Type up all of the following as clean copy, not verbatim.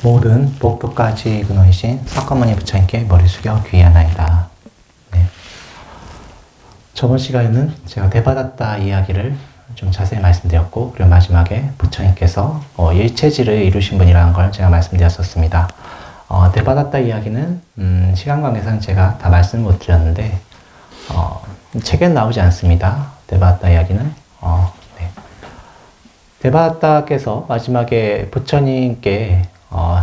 모든 복도까지 근원이신 석가모니 부처님께 머리 숙여 귀의하나이다. 네. 저번 시간에는 제가 대바다타 이야기를 좀 자세히 말씀드렸고, 그리고 마지막에 부처님께서 일체지를 이루신 분이라는 걸 제가 말씀드렸었습니다. 대바다타 이야기는 시간 관계상 제가 다 말씀 못 드렸는데 책엔 나오지 않습니다. 대바다타 이야기는. 네. 대바다타께서 마지막에 부처님께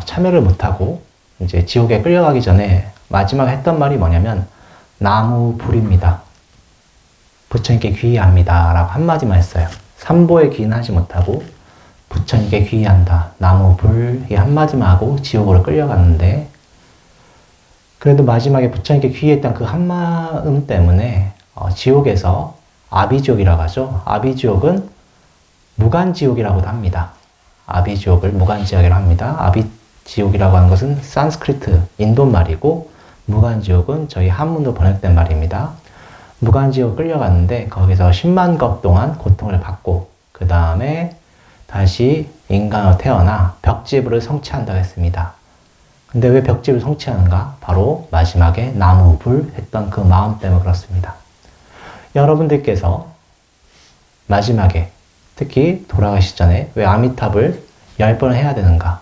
참여를 못하고 이제 지옥에 끌려가기 전에 마지막에 했던 말이 뭐냐면 나무 불입니다. 부처님께 귀의합니다 라고 한마디만 했어요. 삼보에 귀의는 하지 못하고 부처님께 귀의한다. 나무 불 이 한마디만 하고 지옥으로 끌려갔는데, 그래도 마지막에 부처님께 귀의했던 그 한마음 때문에 지옥에서 아비지옥이라고 하죠. 아비지옥은 무간지옥이라고도 합니다. 아비지옥을 무간지옥이라고 합니다. 아비지옥이라고 하는 것은 산스크리트, 인도말이고, 무간지옥은 저희 한문으로 번역된 말입니다. 무간지옥 끌려갔는데 거기서 10만 것 동안 고통을 받고 그 다음에 다시 인간으로 태어나 벽지부를 성취한다고 했습니다. 근데 왜 벽지부를 성취하는가? 바로 마지막에 나무불 했던 그 마음 때문에 그렇습니다. 여러분들께서 마지막에 특히 돌아가시기 전에 왜 아미탑을 10번을 해야 되는가?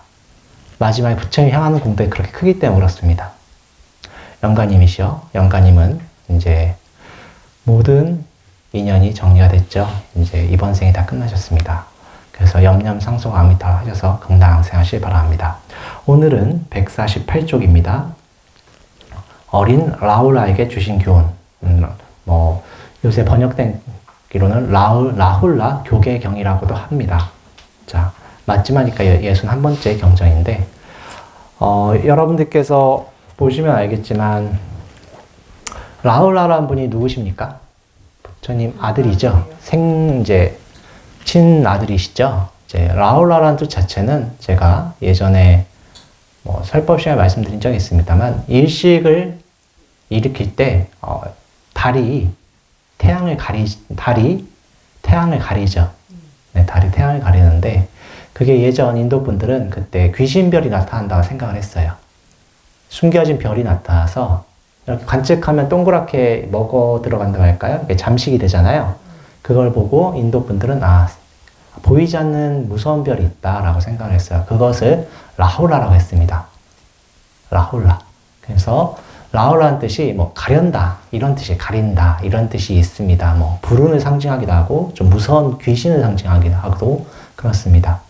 마지막에 부처님 향하는 공덕이 그렇게 크기 때문에 그렇습니다. 영가님이시여, 영가님은 이제 모든 인연이 정리가 됐죠. 이제 이번 생이 다 끝나셨습니다. 그래서 염념상속 아미타 하셔서 긍당항생하시길 바랍니다. 오늘은 148쪽입니다. 어린 라훌라에게 주신 교훈. 요새 번역된 기로는 라훌라 교계경이라고도 합니다. 자, 맞지마니까 61번째 경전인데, 여러분들께서 보시면 알겠지만, 라훌라라는 분이 누구십니까? 부처님 아들이죠. 친아들이시죠. 이제 라훌라라는 뜻 자체는 제가 예전에 설법 시간에 말씀드린 적이 있습니다만, 일식을 일으킬 때, 달이 태양을 가리죠. 네, 달이 태양을 가리는데, 그게 예전 인도 분들은 그때 귀신별이 나타난다고 생각을 했어요. 숨겨진 별이 나타나서, 이렇게 관측하면 동그랗게 먹어 들어간다고 할까요? 이게 잠식이 되잖아요. 그걸 보고 인도 분들은 보이지 않는 무서운 별이 있다라고 생각을 했어요. 그것을 라훌라라고 했습니다. 라훌라. 그래서 라훌라는 뜻이 가련다 이런 뜻이, 가린다 이런 뜻이 있습니다. 불운을 상징하기도 하고 좀 무서운 귀신을 상징하기도 하고 그렇습니다.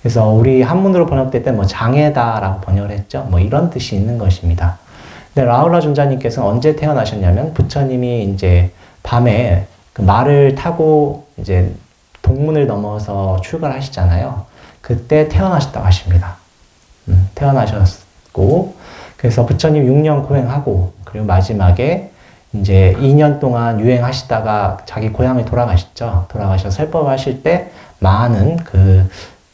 그래서 우리 한문으로 번역될 때 장애다라고 번역을 했죠. 이런 뜻이 있는 것입니다. 근데 라훌라 존자님께서는 언제 태어나셨냐면, 부처님이 이제 밤에 그 말을 타고 이제 동문을 넘어서 출가를 하시잖아요. 그때 태어나셨다고 하십니다. 태어나셨고, 그래서 부처님 6년 고행하고, 그리고 마지막에 이제 2년 동안 유행하시다가 자기 고향에 돌아가셨죠. 돌아가셔서 설법을 하실 때 많은 그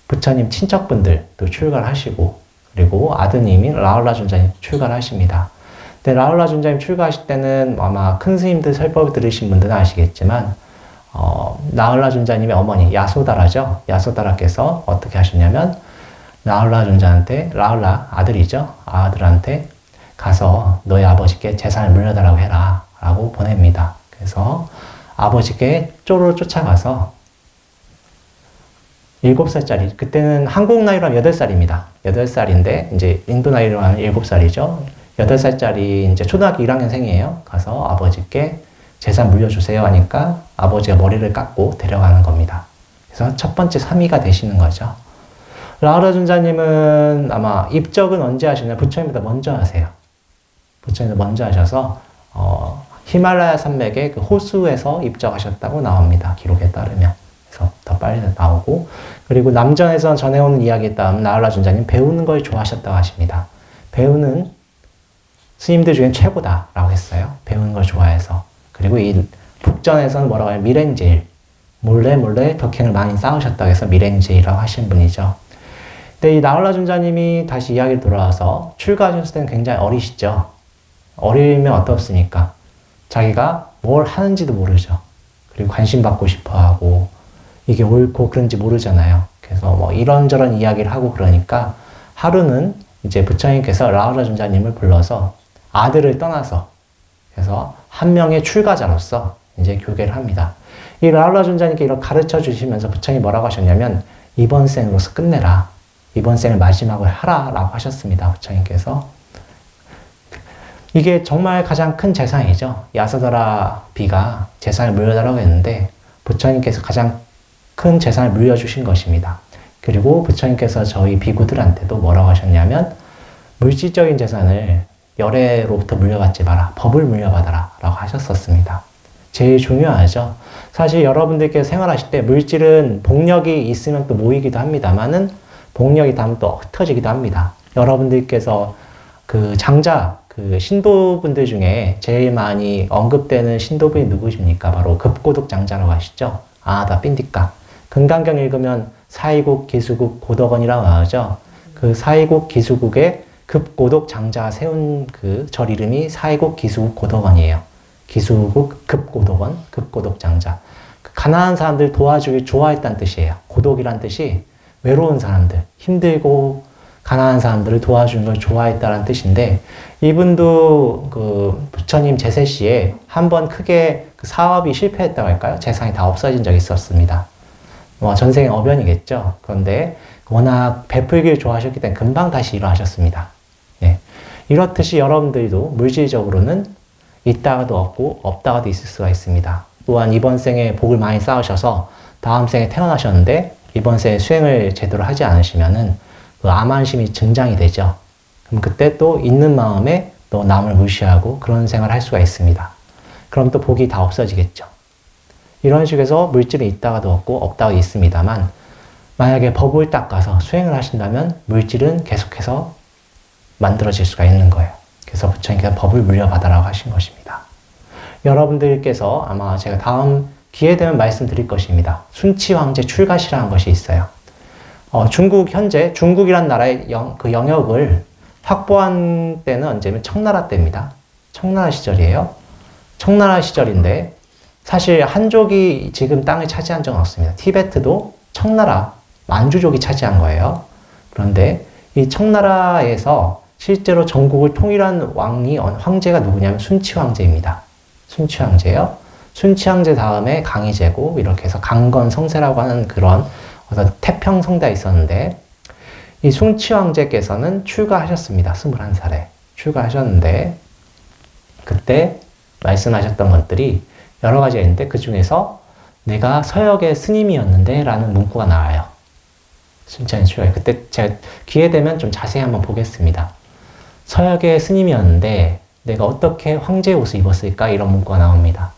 부처님 친척분들도 출가를 하시고, 그리고 아드님이 라훌라 존자님 출가를 하십니다. 근데 라훌라 존자님 출가하실 때는 아마 큰 스님들 설법을 들으신 분들은 아시겠지만, 라훌라 존자님의 어머니 야소다라죠. 야소다라께서 어떻게 하셨냐면, 라훌라 존자한테, 라훌라 아들이죠. 아들한테 가서 너희 아버지께 재산을 물려달라고 해라 라고 보냅니다. 그래서 아버지께 쪼로 쫓아가서 7살짜리, 그때는 한국 나이로 하면 8살입니다. 8살인데 이제 인도 나이로 하면 7살이죠. 8살짜리 이제 초등학교 1학년생이에요. 가서 아버지께 재산 물려주세요 하니까 아버지가 머리를 깎고 데려가는 겁니다. 그래서 첫 번째 사미가 되시는 거죠. 라훌라 존자님은 아마 입적은 언제 하시나요? 부처님보다 먼저 하세요. 부처님보다 먼저 하셔서 히말라야 산맥의 그 호수에서 입적하셨다고 나옵니다. 기록에 따르면. 그래서 더 빨리 나오고, 그리고 남전에서 전해오는 이야기에 따르면 라훌라 존자님 배우는 걸 좋아하셨다고 하십니다. 배우는 스님들 중에 최고다라고 했어요. 배우는 걸 좋아해서. 그리고 이 북전에서는 뭐라고 해요? 미랭제일. 몰래 덕행을 많이 쌓으셨다고 해서 미랭제일이라고 하신 분이죠. 근데 이 라훌라 존자님이 다시 이야기를 돌아와서 출가하셨을 때는 굉장히 어리시죠. 어리면 어떻습니까? 자기가 뭘 하는지도 모르죠. 그리고 관심 받고 싶어 하고, 이게 옳고 그른지 모르잖아요. 그래서 이런저런 이야기를 하고 그러니까 하루는 이제 부처님께서 라울라 존자님을 불러서 아들을 떠나서 그래서 한 명의 출가자로서 이제 교계를 합니다. 이 라울라 존자님께 이렇게 가르쳐 주시면서 부처님이 뭐라고 하셨냐면 이번 생으로서 끝내라. 이번 생을 마지막으로 하라 라고 하셨습니다. 부처님께서. 이게 정말 가장 큰 재상이죠. 야사다라 비가 재상을 물려달라고 했는데 부처님께서 가장 큰 재상을 물려주신 것입니다. 그리고 부처님께서 저희 비구들한테도 뭐라고 하셨냐면 물질적인 재산을 열애로부터 물려받지 마라. 법을 물려받아라 라고 하셨었습니다. 제일 중요하죠. 사실 여러분들께서 생활하실 때 물질은 복력이 있으면 또 모이기도 합니다만은 복력이 닿으면 또 흩어지기도 합니다. 여러분들께서 그 장자, 그 신도분들 중에 제일 많이 언급되는 신도분이 누구십니까? 바로 급고독 장자라고 하시죠. 아다 삔디까. 금강경 읽으면 사이국, 기수국, 고덕원이라고 나오죠. 그 사이국, 기수국의 급고독 장자 세운 그 절 이름이 사이국, 기수국, 고덕원이에요. 기수국, 급고독원, 급고독 장자. 가난한 사람들 도와주기 좋아했다는 뜻이에요. 고독이란 뜻이 외로운 사람들, 힘들고 가난한 사람들을 도와주는 걸 좋아했다는 뜻인데 이분도 그 부처님 제세 시에 한번 크게 그 사업이 실패했다고 할까요? 재산이 다 없어진 적이 있었습니다. 전생의 어변이겠죠. 그런데 워낙 베풀기를 좋아하셨기 때문에 금방 다시 일어나셨습니다. 예. 이렇듯이 여러분들도 물질적으로는 있다가도 없고 없다가도 있을 수가 있습니다. 또한 이번 생에 복을 많이 쌓으셔서 다음 생에 태어나셨는데 이번 생에 수행을 제대로 하지 않으시면은 그 암환심이 증장이 되죠. 그럼 그때 또 있는 마음에 또 남을 무시하고 그런 생활을 할 수가 있습니다. 그럼 또 복이 다 없어지겠죠. 이런 식에서 물질은 있다가도 없고 없다가도 있습니다만 만약에 법을 닦아서 수행을 하신다면 물질은 계속해서 만들어질 수가 있는 거예요. 그래서 부처님께서 법을 물려받아라고 하신 것입니다. 여러분들께서 아마 제가 다음 기회 되면 말씀드릴 것입니다. 순치 황제 출가시라는 것이 있어요. 현재 중국이란 나라의 그 영역을 확보한 때는 언제면 청나라 때입니다. 청나라 시절이에요. 청나라 시절인데 사실 한족이 지금 땅을 차지한 적은 없습니다. 티베트도 청나라, 만주족이 차지한 거예요. 그런데 이 청나라에서 실제로 전국을 통일한 황제가 누구냐면 순치 황제입니다. 순치 황제요. 순치 황제 다음에 강희제고 이렇게 해서 강건 성세라고 하는 그런 어떤 태평성대가 있었는데 이 순치 황제께서는 출가하셨습니다. 21살에 출가하셨는데 그때 말씀하셨던 것들이 여러 가지가 있는데 그 중에서 내가 서역의 스님이었는데 라는 문구가 나와요. 순치 황제 출가. 그때 제가 기회 되면 좀 자세히 한번 보겠습니다. 서역의 스님이었는데 내가 어떻게 황제의 옷을 입었을까 이런 문구가 나옵니다.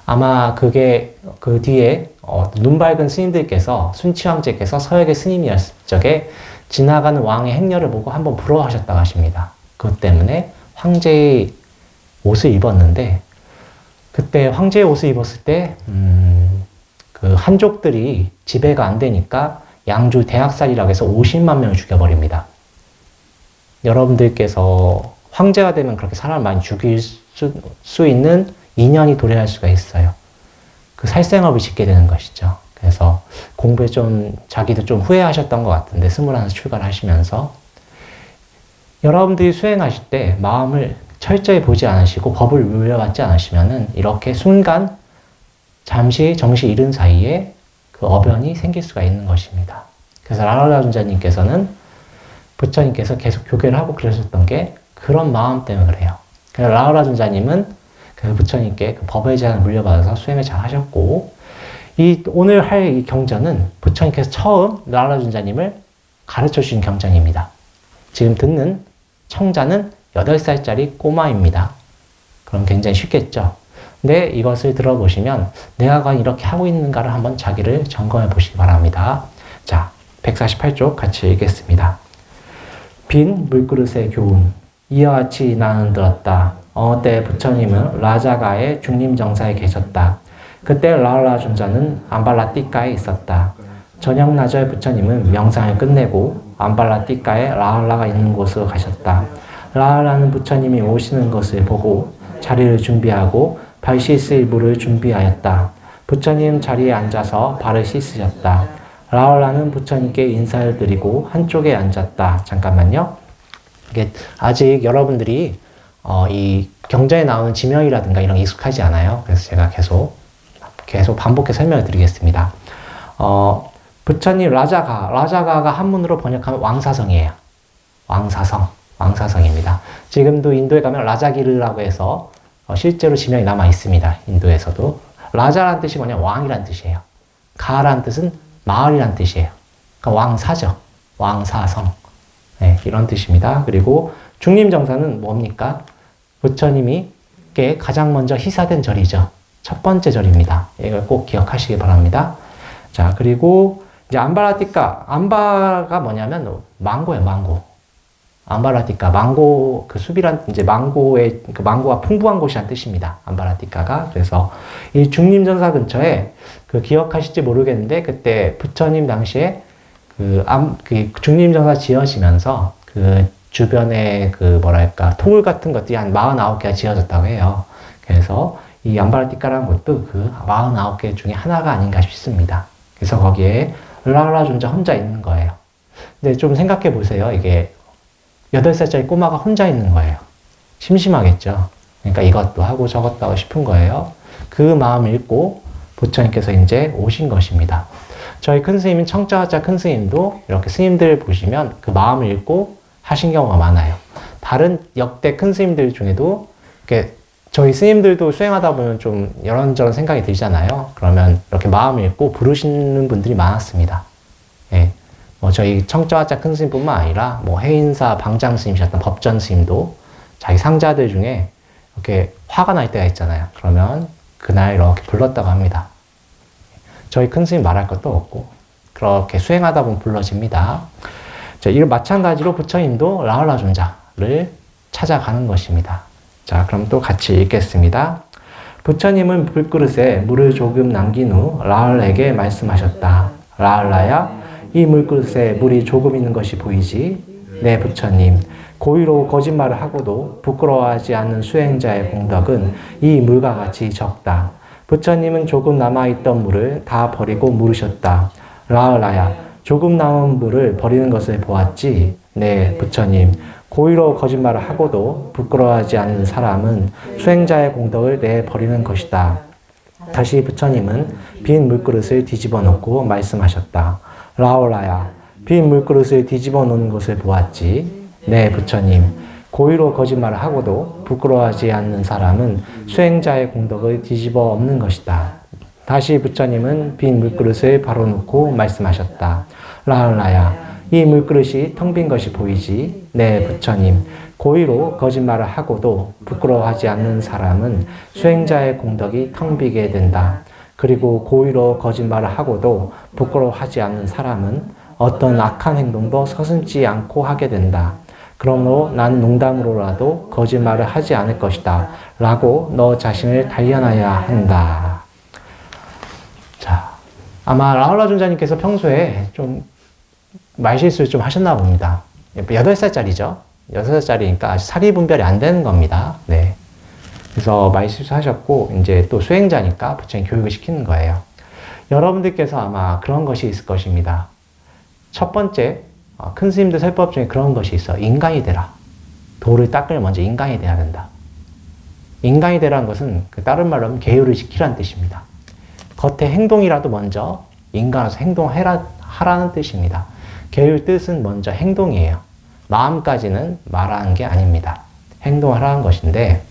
아마 그게 그 뒤에 눈 밝은 스님들께서 순치 황제께서 서역의 스님이었을 적에 지나가는 왕의 행렬을 보고 한번 부러워하셨다고 하십니다. 그것 때문에 황제의 옷을 입었는데 그때 황제의 옷을 입었을 때 그 한족들이 지배가 안 되니까 양주 대학살이라고 해서 50만 명을 죽여버립니다. 여러분들께서 황제가 되면 그렇게 사람을 많이 죽일 수 있는 인연이 도래할 수가 있어요. 그 살생업을 짓게 되는 것이죠. 그래서 공부에 좀 자기도 좀 후회하셨던 것 같은데 21살 출가를 하시면서 여러분들이 수행하실 때 마음을 철저히 보지 않으시고 법을 물려받지 않으시면은 이렇게 순간 잠시 정시 잃은 사이에 그 어변이 생길 수가 있는 것입니다. 그래서 라울라 존자님께서는 부처님께서 계속 교계를 하고 그러셨던 게 그런 마음 때문에 그래요. 그래서 라울라 존자님은 그 부처님께 그 법의 제한을 물려받아서 수행을 잘 하셨고 오늘 할 이 경전은 부처님께서 처음 라울라 존자님을 가르쳐 주신 경전입니다. 지금 듣는 청자는 8살짜리 꼬마입니다. 그럼 굉장히 쉽겠죠? 근데 이것을 들어보시면 내가 과연 이렇게 하고 있는가를 한번 자기를 점검해 보시기 바랍니다. 자, 148쪽 같이 읽겠습니다. 빈 물그릇의 교훈. 이와 같이 나는 들었다. 어느 때 부처님은 라자가의 중림정사에 계셨다. 그때 라울라 존자는 암발라띠가에 있었다. 저녁 나절 부처님은 명상을 끝내고 암발라띠가에 라울라가 있는 곳으로 가셨다. 라울라는 부처님이 오시는 것을 보고 자리를 준비하고 발 씻을 물을 준비하였다. 부처님 자리에 앉아서 발을 씻으셨다. 라울라는 부처님께 인사를 드리고 한쪽에 앉았다. 잠깐만요. 이게 아직 여러분들이 이 경전에 나오는 지명이라든가 이런 게 익숙하지 않아요. 그래서 제가 계속 반복해서 설명을 드리겠습니다. 부처님 라자가가 한문으로 번역하면 왕사성이에요. 왕사성입니다. 지금도 인도에 가면 라자기르라고 해서 실제로 지명이 남아 있습니다. 인도에서도. 라자라는 뜻이 뭐냐? 왕이란 뜻이에요. 가라는 뜻은 마을이란 뜻이에요. 그러니까 왕사죠. 왕사성. 네, 이런 뜻입니다. 그리고 중림정사는 뭡니까? 부처님께 가장 먼저 희사된 절이죠. 첫 번째 절입니다. 이걸 꼭 기억하시기 바랍니다. 자, 그리고 이제 암바라티카. 암바가 뭐냐면 망고예요, 망고. 암바라티카. 망고, 그 숲이란, 이제 망고의, 그 망고가 풍부한 곳이란 뜻입니다. 암바라티카가. 그래서 이 중림전사 근처에 그 기억하실지 모르겠는데 그때 부처님 당시에 그 중림전사 지어지면서 그 주변에 그 뭐랄까 토굴 같은 것들이 한 49개가 지어졌다고 해요. 그래서 이 암바라티카라는 곳도 그 49개 중에 하나가 아닌가 싶습니다. 그래서 거기에 라울라 존자 혼자 있는 거예요. 근데 좀 생각해 보세요. 이게 8살짜리 꼬마가 혼자 있는 거예요. 심심하겠죠. 그러니까 이것도 하고 저것도 하고 싶은 거예요. 그 마음을 읽고 부처님께서 이제 오신 것입니다. 저희 큰 스님인 청자자 큰 스님도 이렇게 스님들 보시면 그 마음을 읽고 하신 경우가 많아요. 다른 역대 큰 스님들 중에도 이렇게 저희 스님들도 수행하다 보면 좀 이런저런 생각이 들잖아요. 그러면 이렇게 마음을 읽고 부르시는 분들이 많았습니다. 예. 저희 청자자 큰 스님뿐만 아니라 해인사 방장 스님이셨던 법전 스님도 자기 상자들 중에 이렇게 화가 날 때가 있잖아요. 그러면 그날 이렇게 불렀다고 합니다. 저희 큰 스님 말할 것도 없고 그렇게 수행하다 보면 불러집니다. 자, 이런 마찬가지로 부처님도 라울라 존자를 찾아가는 것입니다. 자, 그럼 또 같이 읽겠습니다. 부처님은 물그릇에 물을 조금 남긴 후 라울라에게 말씀하셨다. 라울라야, 이 물그릇에 물이 조금 있는 것이 보이지? 네, 부처님. 고의로 거짓말을 하고도 부끄러워하지 않는 수행자의 공덕은 이 물과 같이 적다. 부처님은 조금 남아있던 물을 다 버리고 물으셨다. 라울라야, 조금 남은 물을 버리는 것을 보았지? 네, 부처님. 고의로 거짓말을 하고도 부끄러워하지 않는 사람은 수행자의 공덕을 내버리는 것이다. 다시 부처님은 빈 물그릇을 뒤집어 놓고 말씀하셨다. 라울라야, 빈 물그릇을 뒤집어 놓는 것을 보았지? 네, 부처님. 고의로 거짓말을 하고도 부끄러워하지 않는 사람은 수행자의 공덕을 뒤집어 엎는 것이다. 다시 부처님은 빈 물그릇을 바로 놓고 말씀하셨다. 라울라야, 이 물그릇이 텅 빈 것이 보이지? 네, 부처님. 고의로 거짓말을 하고도 부끄러워하지 않는 사람은 수행자의 공덕이 텅 비게 된다. 그리고 고의로 거짓말을 하고도 부끄러워하지 않는 사람은 어떤 악한 행동도 서슴지 않고 하게 된다. 그러므로 난 농담으로라도 거짓말을 하지 않을 것이다. 라고 너 자신을 단련해야 한다. 자, 아마 라울라 존자님께서 평소에 좀 말실수를 좀 하셨나 봅니다. 8살짜리죠. 6살짜리니까 아직 사리 분별이 안 되는 겁니다. 네. 그래서 말실수 하셨고, 이제 또 수행자니까 부처님 교육을 시키는 거예요. 여러분들께서 아마 그런 것이 있을 것입니다. 첫 번째, 큰 스님들 설법 중에 그런 것이 있어. 인간이 되라. 도를 닦으면 먼저 인간이 돼야 된다. 인간이 되라는 것은 다른 말로 하면 계율을 지키라는 뜻입니다. 겉의 행동이라도 먼저 인간으로서 행동하라는 뜻입니다. 계율 뜻은 먼저 행동이에요. 마음까지는 말하는 게 아닙니다. 행동하라는 것인데,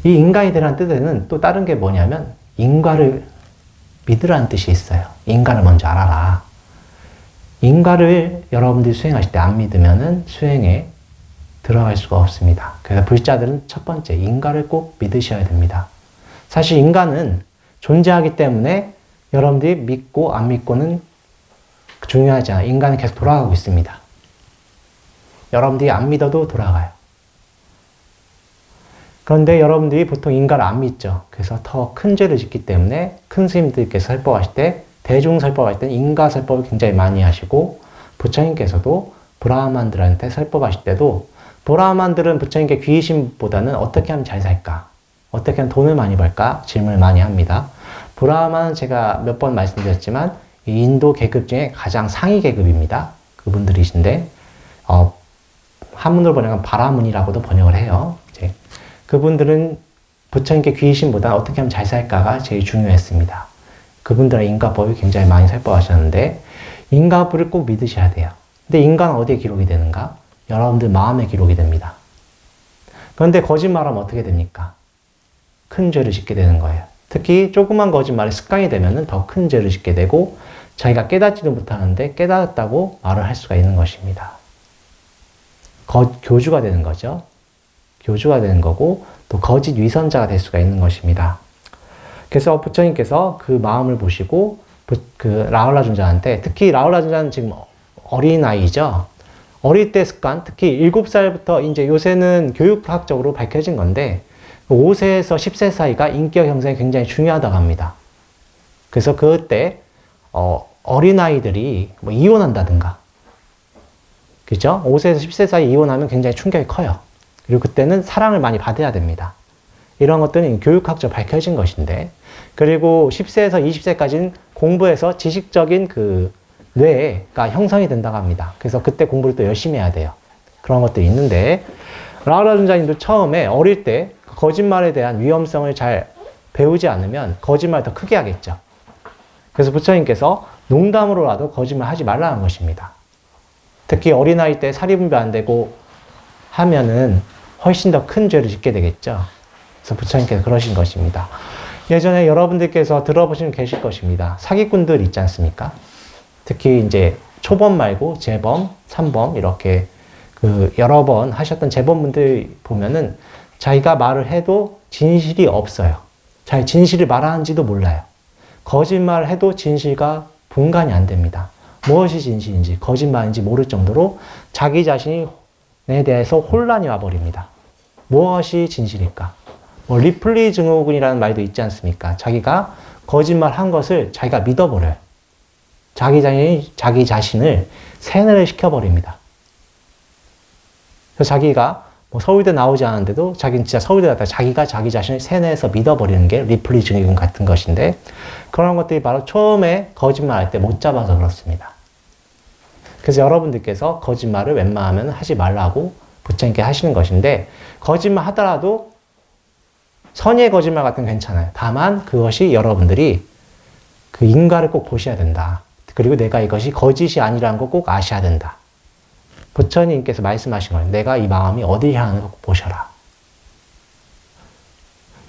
이 인간이 되라는 뜻에는 또 다른 게 뭐냐면 인과를 믿으라는 뜻이 있어요. 인과를 먼저 알아라. 인과를 여러분들이 수행하실 때 안 믿으면은 수행에 들어갈 수가 없습니다. 그래서 불자들은 첫 번째 인과를 꼭 믿으셔야 됩니다. 사실 인간은 존재하기 때문에 여러분들이 믿고 안 믿고는 중요하지 않아요. 인간은 계속 돌아가고 있습니다. 여러분들이 안 믿어도 돌아가요. 그런데 여러분들이 보통 인과를 안 믿죠. 그래서 더 큰 죄를 짓기 때문에 큰 스님들께서 설법하실 때, 대중 설법할 때는 인과 설법을 굉장히 많이 하시고, 부처님께서도 브라흐만들한테 설법하실 때도 브라흐만들은 부처님께 귀의심보다는 어떻게 하면 잘 살까? 어떻게 하면 돈을 많이 벌까? 질문을 많이 합니다. 브라흐만은 제가 몇 번 말씀드렸지만 이 인도 계급 중에 가장 상위 계급입니다. 그분들이신데, 한문으로 번역하면 바라문이라고도 번역을 해요. 이제 그분들은 부처님께 귀의심보다 어떻게 하면 잘 살까가 제일 중요했습니다. 그분들의 인과법이 굉장히 많이 살펴하셨는데, 인과법을 꼭 믿으셔야 돼요. 근데 인과는 어디에 기록이 되는가? 여러분들 마음에 기록이 됩니다. 그런데 거짓말하면 어떻게 됩니까? 큰 죄를 짓게 되는 거예요. 특히 조그만 거짓말이 습관이 되면 더 큰 죄를 짓게 되고, 자기가 깨닫지도 못하는데 깨달았다고 말을 할 수가 있는 것입니다. 교주가 되는 거죠. 교주가 되는 거고, 또 거짓 위선자가 될 수가 있는 것입니다. 그래서 부처님께서 그 마음을 보시고, 그 라울라 존자한테, 특히 라울라 존자는 지금 어린아이죠. 어릴 때 습관, 특히 7살부터 이제 요새는 교육학적으로 밝혀진 건데, 5세에서 10세 사이가 인격 형성이 굉장히 중요하다고 합니다. 그래서 그때, 어린아이들이 뭐 이혼한다든가, 그죠? 5세에서 10세 사이 이혼하면 굉장히 충격이 커요. 그리고 그때는 사랑을 많이 받아야 됩니다. 이런 것들은 교육학적으로 밝혀진 것인데, 그리고 10세에서 20세까지는 공부해서 지식적인 그 뇌가 형성이 된다고 합니다. 그래서 그때 공부를 또 열심히 해야 돼요. 그런 것들이 있는데, 라울라 존자님도 처음에 어릴 때 거짓말에 대한 위험성을 잘 배우지 않으면 거짓말을 더 크게 하겠죠. 그래서 부처님께서 농담으로라도 거짓말 하지 말라는 것입니다. 특히 어린아이 때 사리분별 안 되고 하면은 훨씬 더 큰 죄를 짓게 되겠죠. 그래서 부처님께서 그러신 것입니다. 예전에 여러분들께서 들어보시면 계실 것입니다. 사기꾼들 있지 않습니까? 특히 이제 초범 말고 재범, 3범 이렇게 그 여러 번 하셨던 재범분들 보면은 자기가 말을 해도 진실이 없어요. 자기 진실을 말하는지도 몰라요. 거짓말을 해도 진실과 분간이 안 됩니다. 무엇이 진실인지 거짓말인지 모를 정도로 자기 자신에 대해서 혼란이 와버립니다. 무엇이 진실일까? 뭐 리플리 증후군이라는 말도 있지 않습니까? 자기가 거짓말한 것을 자기가 믿어버려요. 자기 자신을 세뇌를 시켜버립니다. 그래서 자기가 뭐 서울대 나오지 않았는데도 자기는 진짜 서울대 갔다 자기가 자기 자신을 세뇌해서 믿어버리는 게 리플리 증후군 같은 것인데, 그런 것들이 바로 처음에 거짓말할 때 못 잡아서 그렇습니다. 그래서 여러분들께서 거짓말을 웬만하면 하지 말라고 부처님께 하시는 것인데, 거짓말 하더라도 선의의 거짓말 같은 건 괜찮아요. 다만 그것이 여러분들이 그 인과를 꼭 보셔야 된다. 그리고 내가 이것이 거짓이 아니라는 거 꼭 아셔야 된다. 부처님께서 말씀하신 거예요. 내가 이 마음이 어디를 향하는가 꼭 보셔라.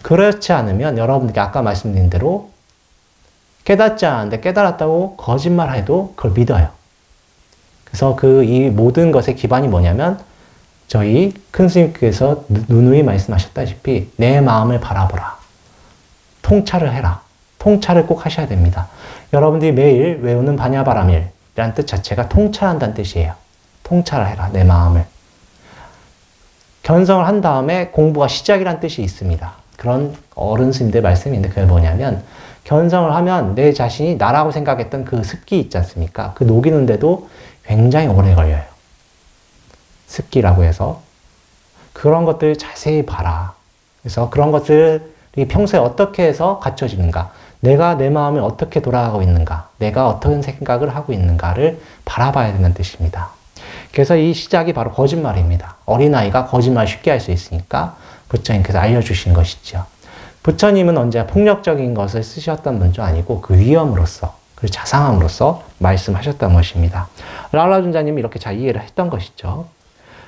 그렇지 않으면 여러분들께 아까 말씀드린 대로 깨닫지 않았는데 깨달았다고 거짓말해도 그걸 믿어요. 그래서 이 모든 것의 기반이 뭐냐면 저희 큰 스님께서 누누이 말씀하셨다시피 내 마음을 바라보라. 통찰을 해라. 통찰을 꼭 하셔야 됩니다. 여러분들이 매일 외우는 반야바라밀이라는 뜻 자체가 통찰한다는 뜻이에요. 통찰을 해라. 내 마음을. 견성을 한 다음에 공부가 시작이라는 뜻이 있습니다. 그런 어른 스님들 말씀이 있는데 그게 뭐냐면 견성을 하면 내 자신이 나라고 생각했던 그 습기 있지 않습니까? 그 녹이는데도 굉장히 오래 걸려요. 습기라고 해서. 그런 것들 자세히 봐라. 그래서 그런 것들이 평소에 어떻게 해서 갖춰지는가? 내가 내 마음에 어떻게 돌아가고 있는가? 내가 어떤 생각을 하고 있는가를 바라봐야 된다는 뜻입니다. 그래서 이 시작이 바로 거짓말입니다. 어린아이가 거짓말 쉽게 할 수 있으니까 부처님께서 알려주신 것이죠. 부처님은 언제 폭력적인 것을 쓰셨던 분도 아니고 그 위험으로서, 그 자상함으로써 말씀하셨던 것입니다. 라울라 존자님이 이렇게 잘 이해를 했던 것이죠.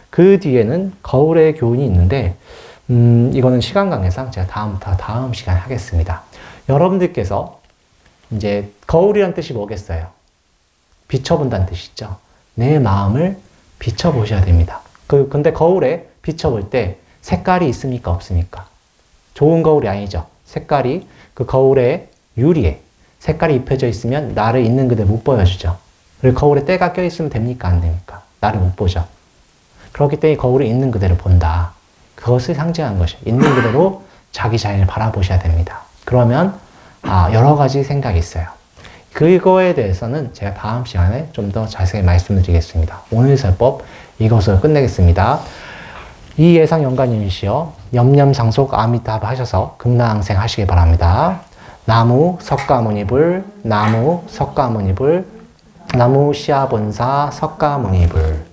그 뒤에는 거울의 교훈이 있는데, 이거는 시간 관계상 제가 다음 시간에 하겠습니다. 여러분들께서 이제 거울이란 뜻이 뭐겠어요? 비춰본다는 뜻이죠. 내 마음을 비춰보셔야 됩니다. 근데 거울에 비춰볼 때 색깔이 있습니까? 없습니까? 좋은 거울이 아니죠. 색깔이 그 거울에 유리에 색깔이 입혀져 있으면 나를 있는 그대로 못 보여주죠. 그리고 거울에 때가 껴있으면 됩니까? 안 됩니까? 나를 못 보죠. 그렇기 때문에 거울을 있는 그대로 본다. 그것을 상징하는 것이에요. 있는 그대로 자기 자신을 바라보셔야 됩니다. 그러면 여러 가지 생각이 있어요. 그거에 대해서는 제가 다음 시간에 좀 더 자세히 말씀드리겠습니다. 오늘 설법 이것으로 끝내겠습니다. 이 예상 영가님이시여 염념상속 아미타바 하셔서 극락항생 하시기 바랍니다. 나무 석가모니불, 나무 석가모니불, 나무 시아본사 석가모니불.